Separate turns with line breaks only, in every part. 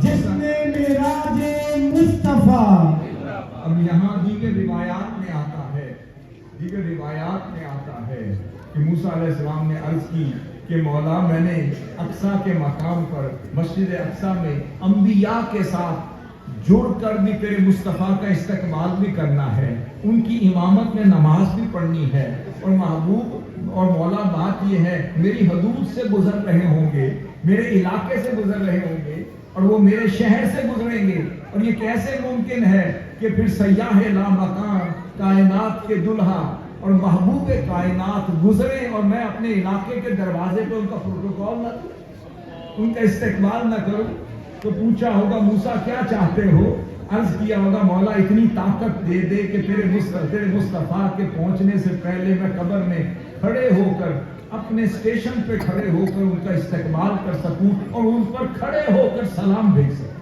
جس نے معراج مصطفیٰ.
اب یہاں دیگر روایات میں آتا ہے کہ موسیٰ علیہ السلام نے عرض کی کہ مولا میں نے اقصیٰ کے مقام پر مسجد اقصیٰ میں انبیاء کے ساتھ جڑ کر بھی تیرے مصطفیٰ کا استقبال بھی کرنا ہے، ان کی امامت میں نماز بھی پڑھنی ہے، اور محبوب اور مولا بات یہ ہے میری حدود سے گزر رہے ہوں گے، میرے علاقے سے گزر رہے ہوں گے اور وہ میرے شہر سے گزریں گے، اور یہ کیسے ممکن ہے کہ پھر سیاح لامکان کائنات کے دلہا اور محبوب کائنات گزرے اور میں اپنے علاقے کے دروازے پہ ان کا پروٹوکول نہ کروں، ان کا استقبال نہ کروں؟ تو پوچھا ہوگا موسیٰ کیا چاہتے ہو؟ عرض کیا ہوگا مولا اتنی طاقت دے دے کہ تیرے مصطفیٰ کے پہنچنے سے پہلے میں قبر میں کھڑے ہو کر اپنے اسٹیشن پہ کھڑے ہو کر ان کا استقبال کر سکوں اور ان پر کھڑے ہو کر سلام بھیج سکوں۔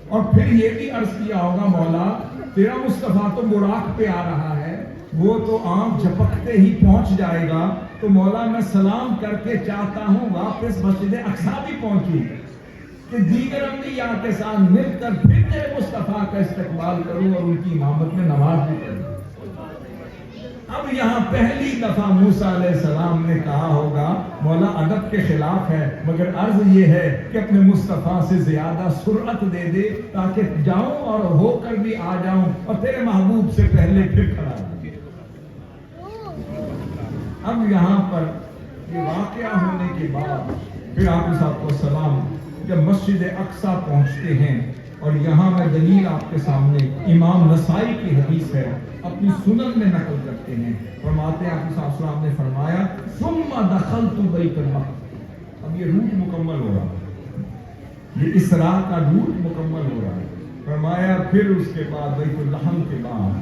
اور پھر یہ بھی عرض کیا ہوگا مولا تیرا مصطفیٰ تو براق پہ آ رہا ہے، وہ تو آنکھ جھپکتے ہی پہنچ جائے گا، تو مولا میں سلام کر کے چاہتا ہوں واپس مسجد اقصیٰ بھی پہنچوں کہ دیگر انبیاء کے ساتھ مل کر پھر تیرے مصطفیٰ کا استقبال کروں اور ان کی امامت میں نماز بھی پڑھوں۔ اب یہاں پہلی دفعہ موسیٰ علیہ السلام نے کہا ہوگا مولا ادب کے خلاف ہے، مگر عرض یہ ہے کہ اپنے مصطفیٰ سے زیادہ سرعت دے دے تاکہ جاؤں اور ہو کر بھی آ جاؤں اور تیرے محبوب سے پہلے پھر کھڑا ہوں۔ اب یہاں پر یہ واقعہ ہونے کے بعد پھر آپ صاحب کو سلام جب مسجد اقصیٰ پہنچتے ہیں، اور یہاں میں دلیل آپ کے سامنے امام نسائی کی حدیث ہے اپنی سنن میں نقل کرتے ہیں، فرماتے ہیں آپ صاحب السلام نے فرمایا ثم دخلت بیت المقدس۔ اب یہ روٹ مکمل ہو رہا ہے، یہ اسراء کا روٹ مکمل ہو رہا ہے۔ فرمایا پھر اس کے بعد بیت اللحم کے بعد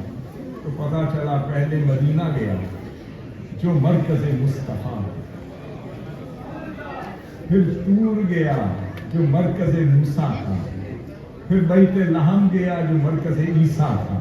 تو پتا چلا پہلے مدینہ گیا جو مرکز مصطفیٰ، پھر طور گیا جو مرکز موسیٰ تھا، پھر بیت لحم گیا جو مرکز عیسیٰ تھا،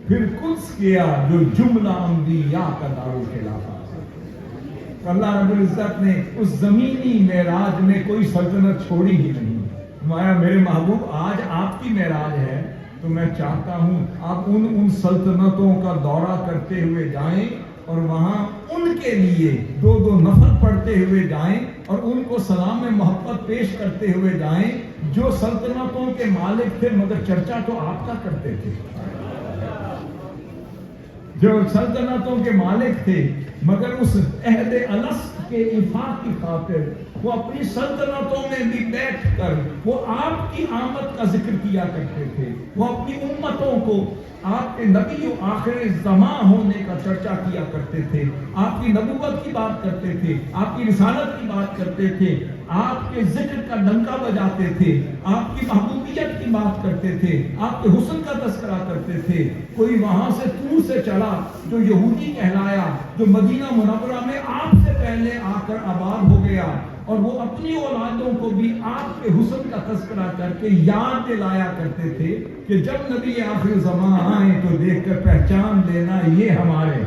پھر قدس گیا جو جملہ انبیاء کا دارالخلافہ تھا۔ اللہ رب العزت نے اس زمینی معراج میں کوئی سلطنت چھوڑی ہی نہیں۔ فرمایا میرے محبوب آج آپ کی معراج ہے تو میں چاہتا ہوں آپ ان سلطنتوں کا دورہ کرتے ہوئے جائیں اور وہاں ان کے لیے دو نفل پڑھتے ہوئے جائیں اور ان کو سلام محبت پیش کرتے ہوئے جائیں جو سلطنتوں کے مالک تھے مگر چرچا تو آپ کا کرتے تھے، جو سلطنتوں کے مالک تھے مگر اس عہد الست کے ایفا کی خاطر وہ اپنی سلطنتوں میں بھی بیٹھ کر وہ آپ کی آمد کا ذکر کیا کرتے تھے، وہ اپنی امتوں کو آپ کے نبی و آخر زمان ہونے کا چرچا کیا کرتے تھے، آپ کی نبوت کی بات کرتے تھے، آپ کی رسالت کی بات کرتے تھے، آپ کے ذکر کا ڈنکا بجاتے تھے، آپ کی محبوبیت کی بات کرتے تھے، آپ کے حسن کا تذکرہ کرتے تھے۔ کوئی وہاں سے طور سے چلا جو یہودی کہلایا، جو مدینہ منورہ میں آپ سے پہلے آ کر آباد ہو گیا، اور وہ اپنی اولادوں کو بھی آپ کے حسن کا تذکرہ کر کے یاد دلایا کرتے تھے کہ جب نبی آخر زمان آئیں تو دیکھ کر پہچان لینا یہ ہمارے۔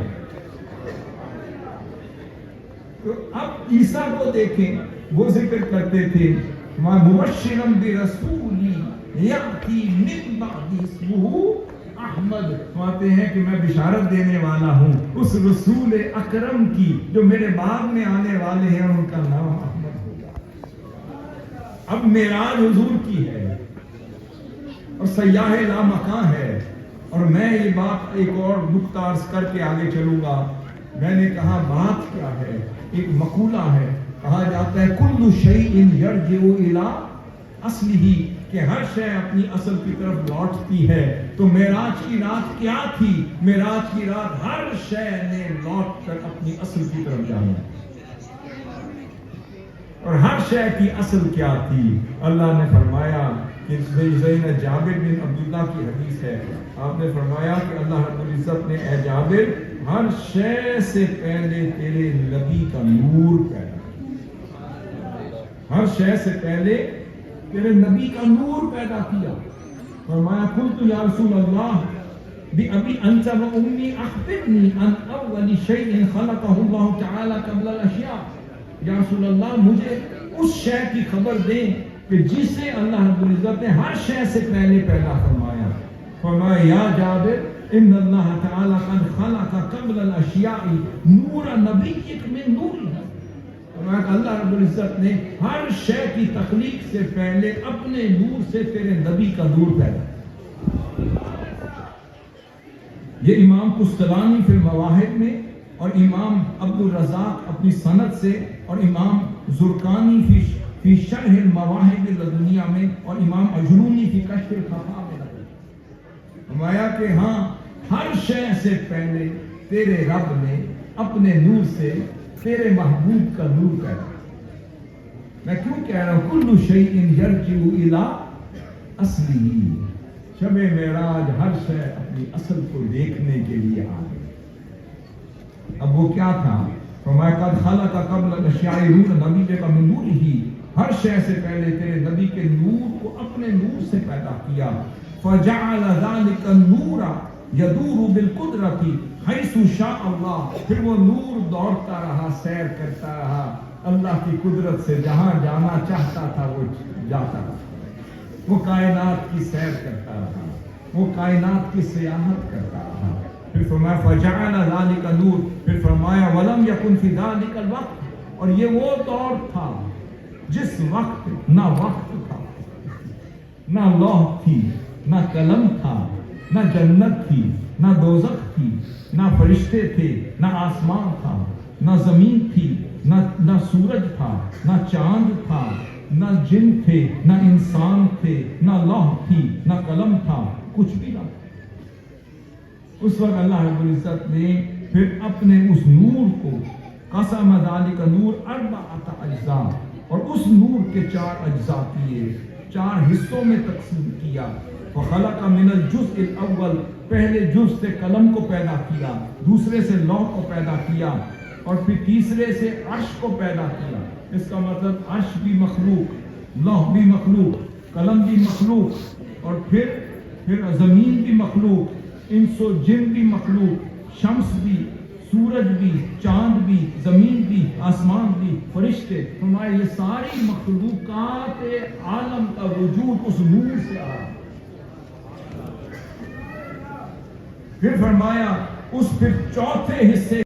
تو اب عیسیٰ کو دیکھیں وہ ذکر کرتے تھے مبشرا برسول یأتی من بعد اسمہ احمد، کہتے ہیں کہ میں بشارت دینے والا ہوں اس رسول اکرم کی جو میرے بعد میں آنے والے ہیں اور ان کا نام احمد ہوگا۔ اب معراج حضور کی ہے اور سیاح لامکان ہے، اور میں یہ بات ایک اور نکتہ عرض کر کے آگے چلوں گا۔ میں نے کہا بات کیا ہے، ایک مقولہ ہے، کہا جاتا ہے کل شیء یرجع الی اصلہ، کہ ہر شے اپنی اصل کی طرف لوٹتی ہے۔ تو معراج کی رات کیا تھی؟ معراج کی رات ہر شے نے لوٹ کر اپنی اصل کی طرف جانا، اور ہر شے کی اصل کیا تھی؟ اللہ نے فرمایا کہ زین جابر بن عبداللہ کی حدیث ہے، آپ نے فرمایا کہ اللہ رب العزت نے اے جابر ہر شے سے پہلے تیرے نبی کا نور پیدا کیا، ہر شے سے پہلے تیرے نبی کا نور پیدا کیا۔ فرمایا قلت یا رسول اللہ بأبی انت و امی اخبرنی عن اول شیء خلقہ اللہ تعالی قبل الاشیاء، یا رسول اللہ مجھے اس شے کی خبر دیں کہ جسے اللہ رب العزت نے ہر شے سے پہلے پیدا فرمایا۔ فرمایا یا جابر ان اللہ تعالی قد خلق قبل الاشیاء نور نبیک من نورہ، فرمایا کہ اللہ رب العزت نے ہر شے کی تخلیق سے پہلے اپنے نور سے تیرے نبی کا نور پیدا۔ یہ امام قسطلانی فی المواہب میں اور امام عبد الرزاق اپنی سند سے اور امام زرقانی فی شرح المواہب لدنیہ میں اور امام اجرونی فی کشف الخفاء میں لگے فرمایا کہ ہاں ہر شے سے پہلے تیرے رب نے اپنے نور سے تیرے محبوب کا نور پیدا۔ میں کیوں کہہ رہا ہوں کل شیء یرجع الی اصلہ، شب معراج ہر شے اپنی اصل کو دیکھنے کے لیے آ گئی۔ اب وہ کیا تھا؟ فرمایا قد خلق قبل الاشیاء نور نبیک من نورہ، ہر شے سے پہلے تیرے نبی کے نور کو اپنے نور سے پیدا کیا۔ فجعل ذلک النور یدور بالقدرۃ حیث شاء اللہ، پھر وہ نور دوڑتا رہا، سیر کرتا رہا اللہ کی قدرت سے، جہاں جانا چاہتا تھا وہ جاتا رہا، وہ کائنات کی سیر کرتا رہا، وہ کائنات کی سیاحت کرتا رہا۔ پھر فرمایا فجعل ذلک نور، پھر فرمایا ولم یکن فی ذلک الوقت، اور یہ وہ دور تھا جس وقت نہ وقت تھا، نہ لوح تھی، نہ قلم تھا، نہ جنت تھی، نہ دوزخ تھی، نہ فرشتے تھے، نہ آسمان تھا، نہ زمین تھی، نہ سورج تھا، نہ چاند تھا، نہ جن تھے، نہ انسان تھے، نہ لوح تھی، نہ قلم تھا، کچھ بھی نہ تھا۔ اس وقت اللہ رب العزت نے پھر اپنے اس نور کو قسم ذالک نور اربعۃ اجزاء، اور اس نور کے 4 اجزاء کیے، 4 حصوں میں تقسیم کیا۔ فخلق من الجزء الاول، پہلے جز سے قلم کو پیدا کیا، دوسرے سے لوح کو پیدا کیا، اور پھر تیسرے سے عرش کو پیدا کیا۔ اس کا مطلب عرش بھی مخلوق، لوح بھی مخلوق، قلم بھی مخلوق، اور پھر زمین بھی مخلوق، انس و جن بھی مخلوق، شمس بھی، سورج بھی، چاند بھی، زمین بھی، آسمان بھی، فرشتے، فرمایا یہ ساری مخلوقات عالم کا وجود اس نور سے آ رہا۔ پھر فرمایا اس پھر چوتھے حصے